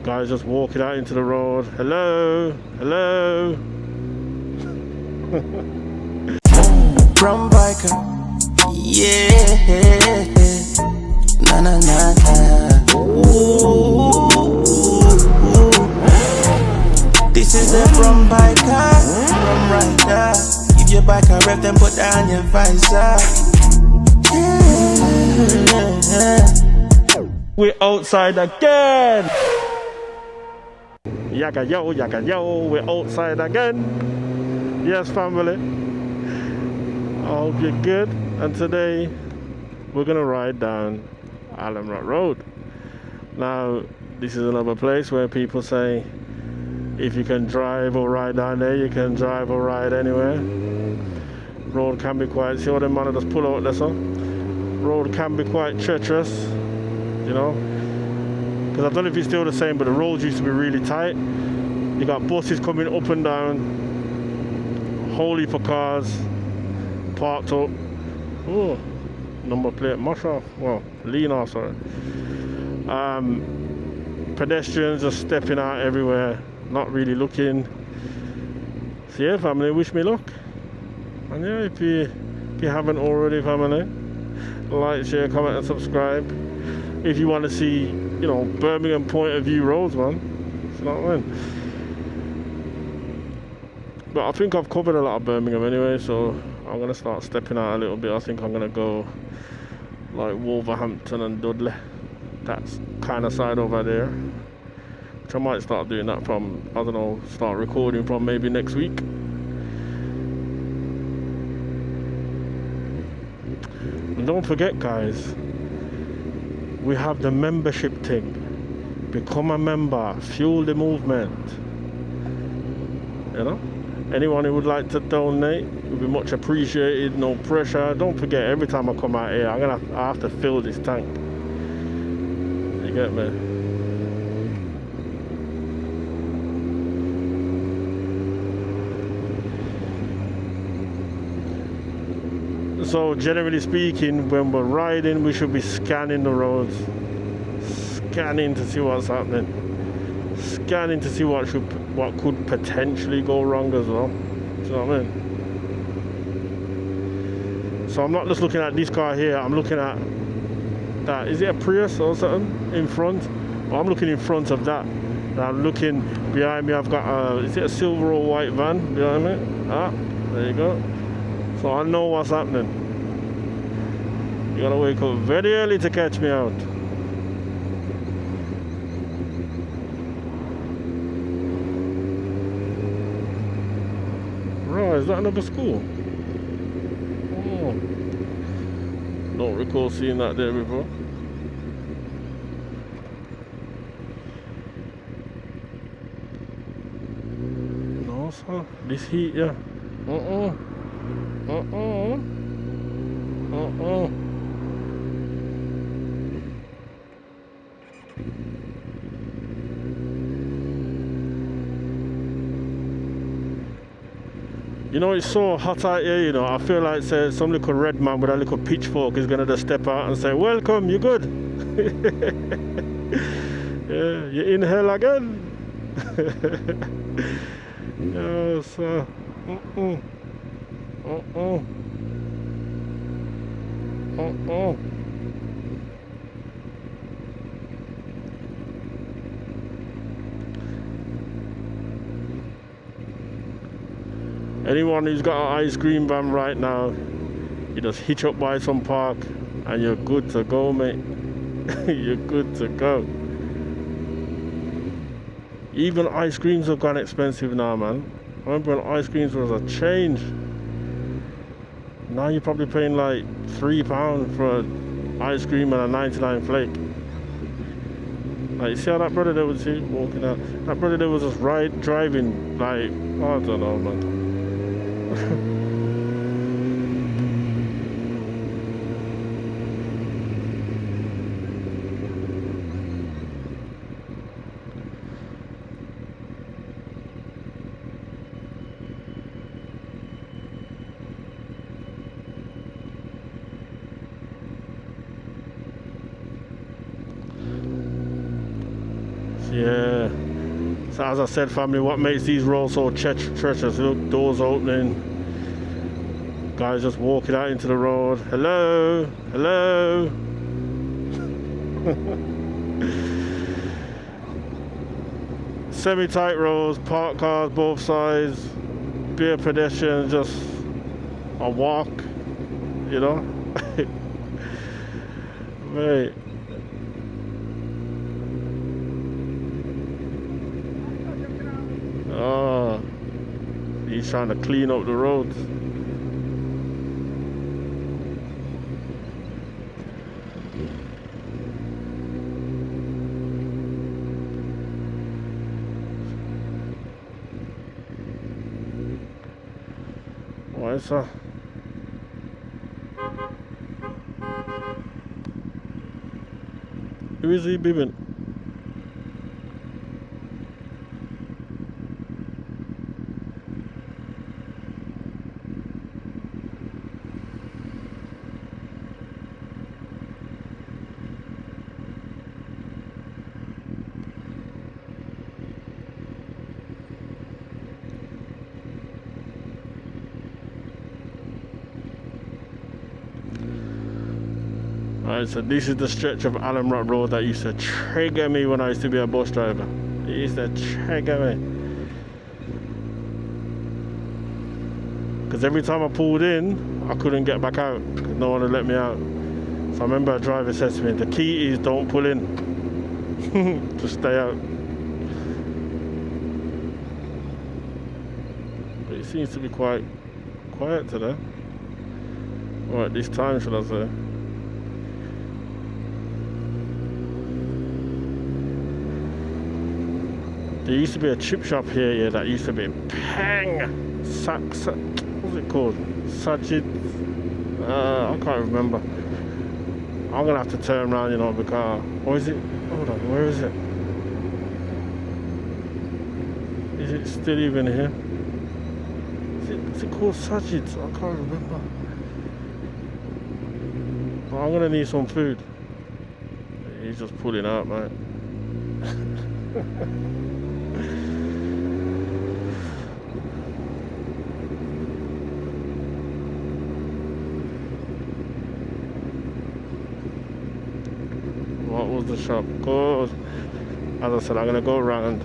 Guys just walking out into the road. Hello, hello. From biker, yeah, na na na na. Ooh. This is the from biker, from rider. If your bike a rev, then put down your visor. Yeah. We're outside again. Yaga yo, we're outside again. Yes, family. I hope you're good. And today we're gonna ride down Alum Rock Road. Now, this is another place where people say if you can drive or ride down there, you can drive or ride anywhere. Road can be quite, see all them man just pull out there, so road can be quite treacherous, you know, because I don't know if it's still the same, but the roads used to be really tight. You got buses coming up and down, whole heap of cars parked up. Oh, number plate mash off, well, lean off, sorry. Pedestrians just stepping out everywhere, not really looking. So yeah, family, wish me luck. And yeah, if you haven't already, family, like, share, comment and subscribe. If you want to see, you know, Birmingham point of view roads, man. You know what I mean? But I think I've covered a lot of Birmingham anyway, so I'm going to start stepping out a little bit. I think I'm going to go like Wolverhampton and Dudley. That's kind of side over there. Which I might start doing that from, I don't know, start recording from maybe next week. And don't forget, guys, we have the membership thing. Become a member, fuel the movement. You know? Anyone who would like to donate would be much appreciated, no pressure. Don't forget, every time I come out here, I have to fill this tank. You get me? So generally speaking, when we're riding, we should be scanning the roads, scanning to see what's happening, scanning to see what could potentially go wrong as well. Do you know what I mean? So I'm not just looking at this car here, I'm looking at that. Is it a Prius or something in front? Well, I'm looking in front of that. Now I'm looking behind me, I've got is it a silver or white van behind me? Ah, there you go. So I know what's happening. You gotta wake up very early to catch me out. Right, is that another school? Oh. Don't recall seeing that there before. No, sir. This heat, yeah. You know, it's so hot out here, you know. I feel like some little red man with a little pitchfork is gonna just step out and say, welcome, you good? Yeah, you inhale again? Yes, Anyone who's got an ice cream van right now, you just hitch up by some park and you're good to go, mate. You're good to go. Even ice creams have gone expensive now, man. I remember when ice creams was a change. Now you're probably paying like £3 for an ice cream and a 99 flake. Like, you see how that brother there was walking out? That brother there was just driving like, I don't know, man. Yeah. So as I said, family, what makes these roads so treacherous? Look, doors opening. Guys just walking out into the road. Hello, hello. Semi-tight roads, parked cars both sides, be a pedestrian, just a walk, you know. Right. Oh, he's trying to clean up the roads. What is that? Who is he bibbing? Alright, so this is the stretch of Alum Rock Road that used to trigger me when I used to be a bus driver. It used to trigger me. Because every time I pulled in, I couldn't get back out because no one would let me out. So I remember a driver said to me, the key is don't pull in. Just stay out. But it seems to be quite quiet today. Or at this time, should I say. There used to be a chip shop here, yeah, that used to be Pang! What's it called? Sajid? I can't remember. I'm gonna have to turn around, you know, because... Or is it? Hold on, where is it? Is it still even here? Is it called Sajid? I can't remember. But I'm gonna need some food. He's just pulling out, mate. What was the shop called? As I said, I'm gonna go around.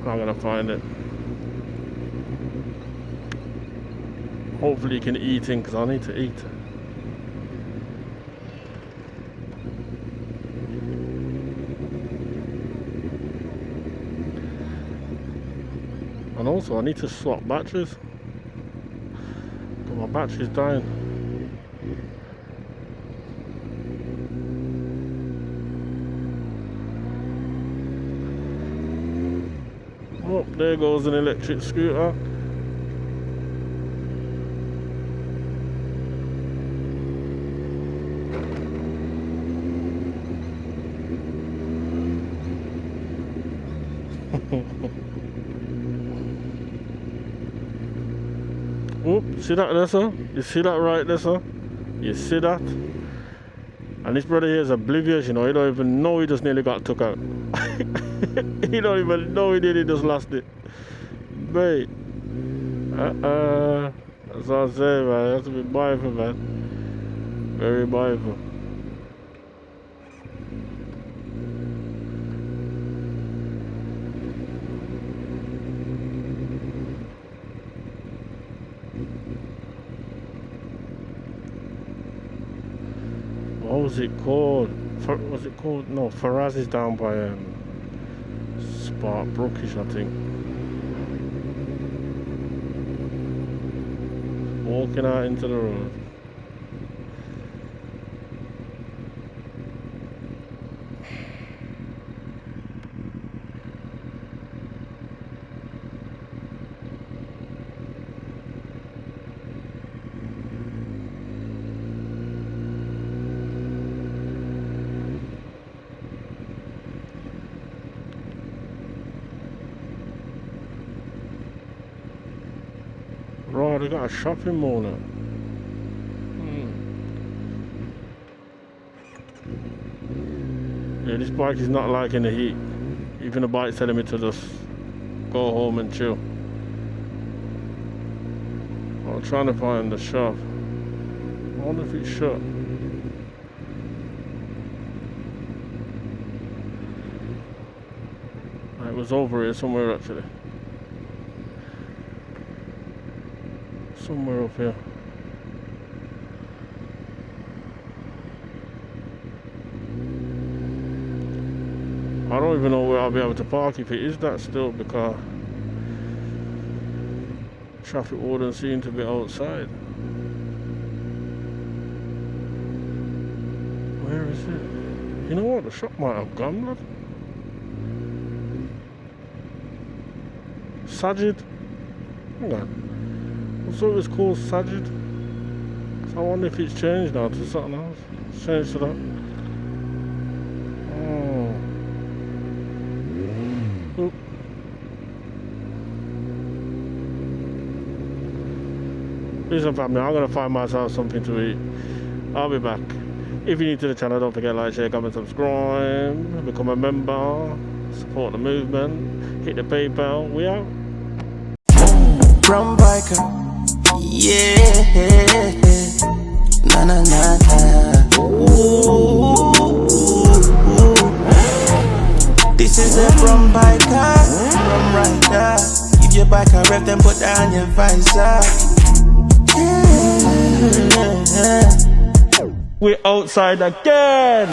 I'm gonna find it. Hopefully you can eat in, because I need to eat. And also I need to swap batteries. My battery's dying. Oh, there goes an electric scooter. Oh, see that there, sir? You see that right there, sir? You see that? And this brother here is oblivious, you know. He don't even know he just nearly got took out. He don't even know he nearly just lost it. Mate. That's what I'm saying, man. You have to be mindful, man. Very mindful. What was it called? Was it called? No, Faraz is down by Spark Brookish, I think. Walking out into the road. Right, they got a shopping mall now. Yeah, this bike is not liking the heat. Even the bike's telling me to just go home and chill. I'm trying to find the shop. I wonder if it's shut. It was over here somewhere actually. Somewhere up here. I don't even know where I'll be able to park if it is that still, because traffic wardens seem to be outside. Where is it? You know what? The shop might have gone, lad. Sajid? Hang on. I thought it was called Sajid. So I wonder if it's changed now to something else. It's changed to that. Oh. Oop. Listen family, I'm going to find myself something to eat. I'll be back. If you're new to the channel, don't forget to like, share, comment, subscribe, become a member, support the movement, hit the PayPal. We out. From biker, yeah, na na na na. Ooh. This is a from biker, from rider. Give your bike a rev, then put down your visor. Yeah. We're outside again.